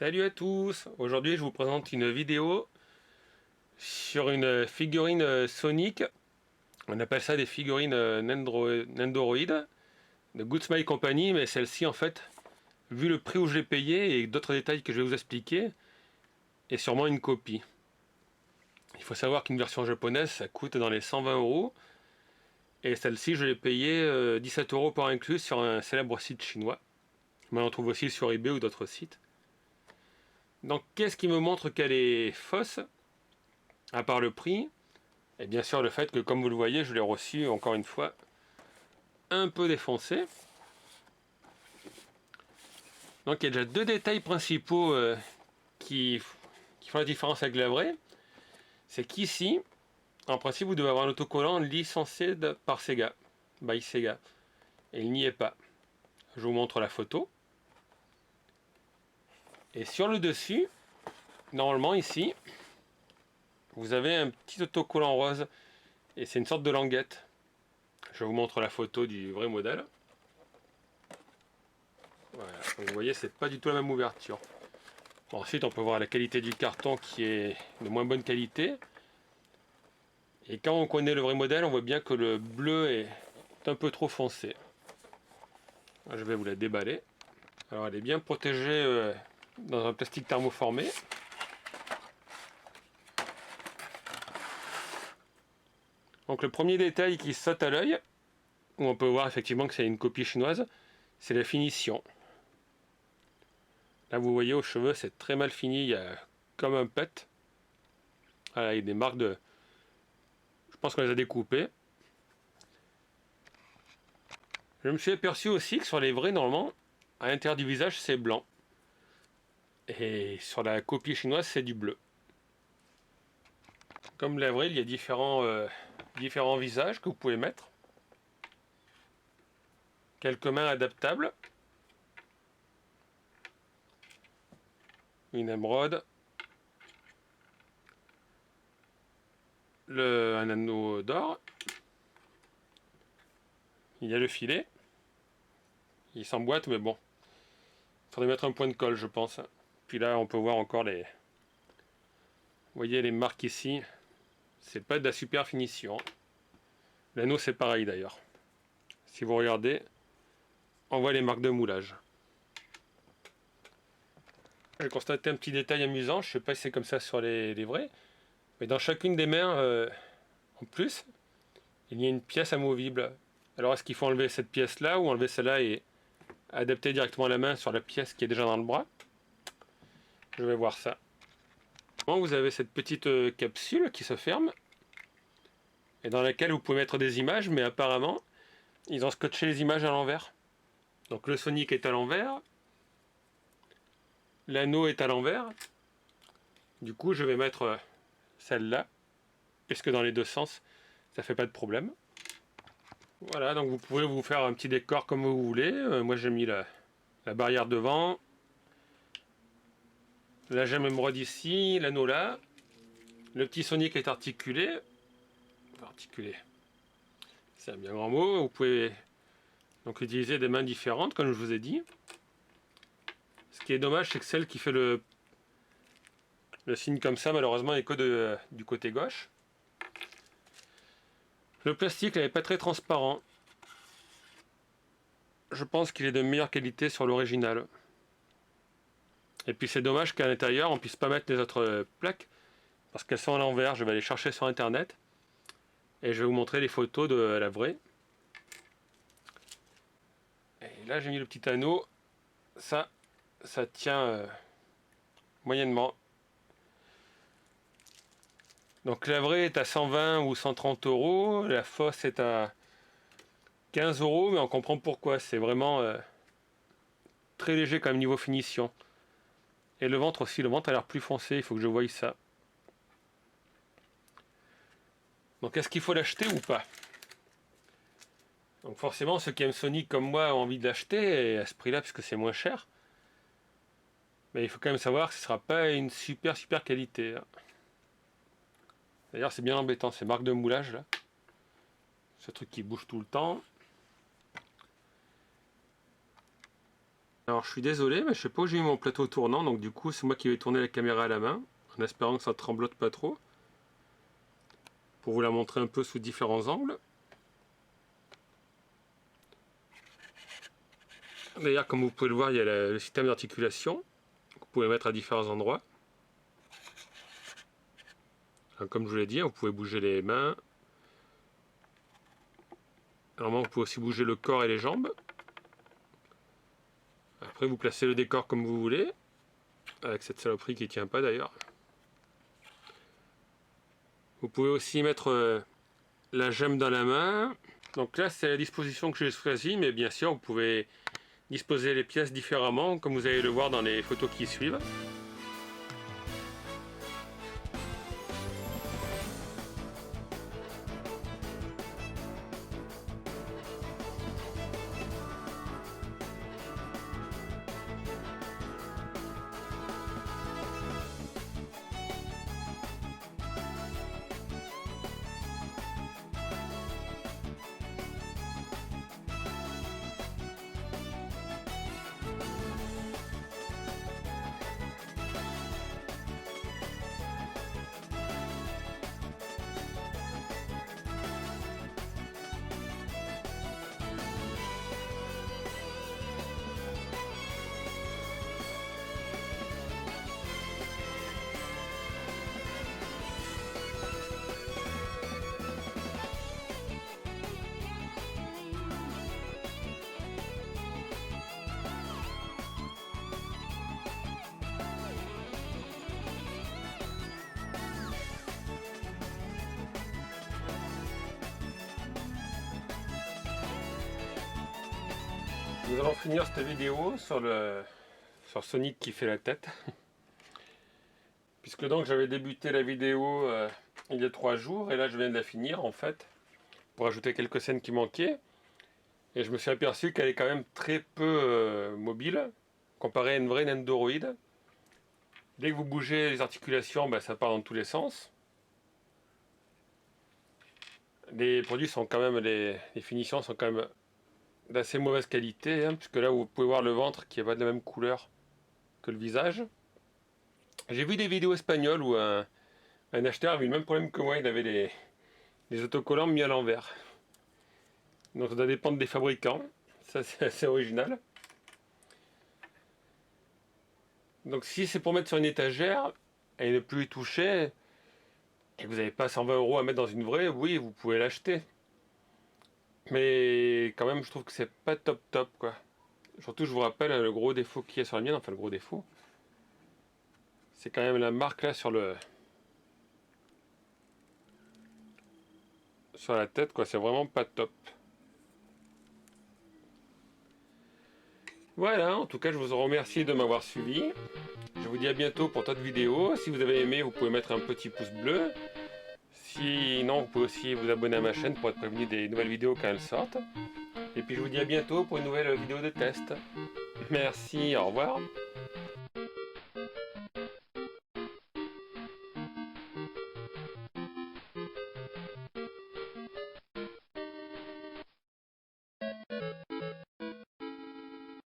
Salut à tous! Aujourd'hui je vous présente une vidéo sur une figurine Sonic. On appelle ça des figurines Nendoroid de Good Smile Company, mais celle-ci en fait, vu le prix où je l'ai payé et d'autres détails que je vais vous expliquer, est sûrement une copie. Il faut savoir qu'une version japonaise ça coûte dans les 120 € et celle-ci je l'ai payé 17 € par inclus sur un célèbre site chinois. Mais on en trouve aussi sur eBay ou d'autres sites. Donc qu'est-ce qui me montre qu'elle est fausse, à part le prix? Et bien sûr le fait que, comme vous le voyez, je l'ai reçu encore une fois un peu défoncé. Donc il y a déjà deux détails principaux qui font la différence avec la vraie. C'est qu'ici, en principe, vous devez avoir un autocollant licencié par Sega, by Sega. Et il n'y est pas. Je vous montre la photo. Et sur le dessus, normalement ici, vous avez un petit autocollant rose. Et c'est une sorte de languette. Je vous montre la photo du vrai modèle. Voilà, donc vous voyez, c'est pas du tout la même ouverture. Ensuite, on peut voir la qualité du carton qui est de moins bonne qualité. Et quand on connaît le vrai modèle, on voit bien que le bleu est un peu trop foncé. Je vais vous la déballer. Alors, elle est bien protégée dans un plastique thermoformé. Donc, le premier détail qui saute à l'œil, où on peut voir effectivement que c'est une copie chinoise, c'est la finition. Là, vous voyez, aux cheveux, c'est très mal fini. Il y a comme un pet. Voilà, il y a des marques de... Je pense qu'on les a découpées. Je me suis aperçu aussi que sur les vrais, normalement, à l'intérieur du visage, c'est blanc. Et sur la copie chinoise, c'est du bleu. Comme la vraie, il y a différents visages que vous pouvez mettre. Quelques mains adaptables. Une émeraude. Un anneau d'or. Il y a le filet. Il s'emboîte, mais bon. Il faudrait mettre un point de colle, je pense. Puis là, on peut voir encore les... Vous voyez les marques ici. C'est pas de la super finition. L'anneau, c'est pareil d'ailleurs. Si vous regardez, on voit les marques de moulage. J'ai constaté un petit détail amusant. Je sais pas si c'est comme ça sur les vrais. Mais dans chacune des mains, en plus, il y a une pièce amovible. Alors est-ce qu'il faut enlever cette pièce-là ou enlever celle-là et adapter directement la main sur la pièce qui est déjà dans le bras? Je vais voir ça. Vous avez cette petite capsule qui se ferme et dans laquelle vous pouvez mettre des images, mais apparemment ils ont scotché les images à l'envers. Donc le Sonic est à l'envers, l'anneau est à l'envers. Du coup je vais mettre celle-là, puisque dans les deux sens ça fait pas de problème. Voilà, donc vous pouvez vous faire un petit décor comme vous voulez. Moi j'ai mis la barrière devant. La gemme émeraude ici, l'anneau là. Le petit Sonic est articulé. Articulé, c'est un bien grand mot. Vous pouvez donc utiliser des mains différentes, comme je vous ai dit. Ce qui est dommage, c'est que celle qui fait le signe comme ça, malheureusement, est que du côté gauche. Le plastique n'est pas très transparent. Je pense qu'il est de meilleure qualité sur l'original. Et puis c'est dommage qu'à l'intérieur, on ne puisse pas mettre les autres plaques, parce qu'elles sont à l'envers. Je vais aller chercher sur internet. Et je vais vous montrer les photos de la vraie. Et là, j'ai mis le petit anneau. Ça tient moyennement. Donc la vraie est à 120 ou 130 €. La fausse est à 15 €, mais on comprend pourquoi. C'est vraiment très léger comme niveau finition. Et le ventre aussi. Le ventre a l'air plus foncé. Il faut que je voie ça. Donc est-ce qu'il faut l'acheter ou pas? Donc forcément, ceux qui aiment Sonic comme moi ont envie de l'acheter à ce prix-là, puisque c'est moins cher. Mais il faut quand même savoir que ce ne sera pas une super qualité. D'ailleurs, c'est bien embêtant, ces marques de moulage là. Ce truc qui bouge tout le temps. Alors je suis désolé, mais je sais pas où j'ai mis mon plateau tournant, donc du coup c'est moi qui vais tourner la caméra à la main, en espérant que ça ne tremblote pas trop, pour vous la montrer un peu sous différents angles. D'ailleurs, comme vous pouvez le voir, il y a le système d'articulation, que vous pouvez mettre à différents endroits. Alors, comme je vous l'ai dit, vous pouvez bouger les mains. Normalement, vous pouvez aussi bouger le corps et les jambes. Après, vous placez le décor comme vous voulez, avec cette saloperie qui ne tient pas d'ailleurs. Vous pouvez aussi mettre la gemme dans la main. Donc là, c'est la disposition que j'ai choisie, mais bien sûr, vous pouvez disposer les pièces différemment, comme vous allez le voir dans les photos qui suivent. Nous allons finir cette vidéo sur Sonic qui fait la tête. Puisque donc j'avais débuté la vidéo il y a 3 jours et là je viens de la finir en fait pour ajouter quelques scènes qui manquaient. Et je me suis aperçu qu'elle est quand même très peu mobile comparée à une vraie Nendoroid. Dès que vous bougez les articulations, ça part dans tous les sens. Les produits sont quand même, les finitions sont quand même d'assez mauvaise qualité, hein, puisque là vous pouvez voir le ventre qui n'est pas de la même couleur que le visage. J'ai vu des vidéos espagnoles où un acheteur avait eu le même problème que moi, il avait les autocollants mis à l'envers. Donc ça doit dépendre des fabricants, ça c'est assez original. Donc si c'est pour mettre sur une étagère et ne plus y toucher, et que vous n'avez pas 120 € à mettre dans une vraie, oui vous pouvez l'acheter. Mais quand même je trouve que c'est pas top top quoi. Surtout je vous rappelle le gros défaut qu'il y a sur la mienne, enfin le gros défaut. C'est quand même la marque là sur la tête quoi, c'est vraiment pas top. Voilà, en tout cas je vous remercie de m'avoir suivi. Je vous dis à bientôt pour d'autres vidéos. Si vous avez aimé, vous pouvez mettre un petit pouce bleu. Sinon, vous pouvez aussi vous abonner à ma chaîne pour être prévenu des nouvelles vidéos quand elles sortent. Et puis je vous dis à bientôt pour une nouvelle vidéo de test. Merci, au revoir.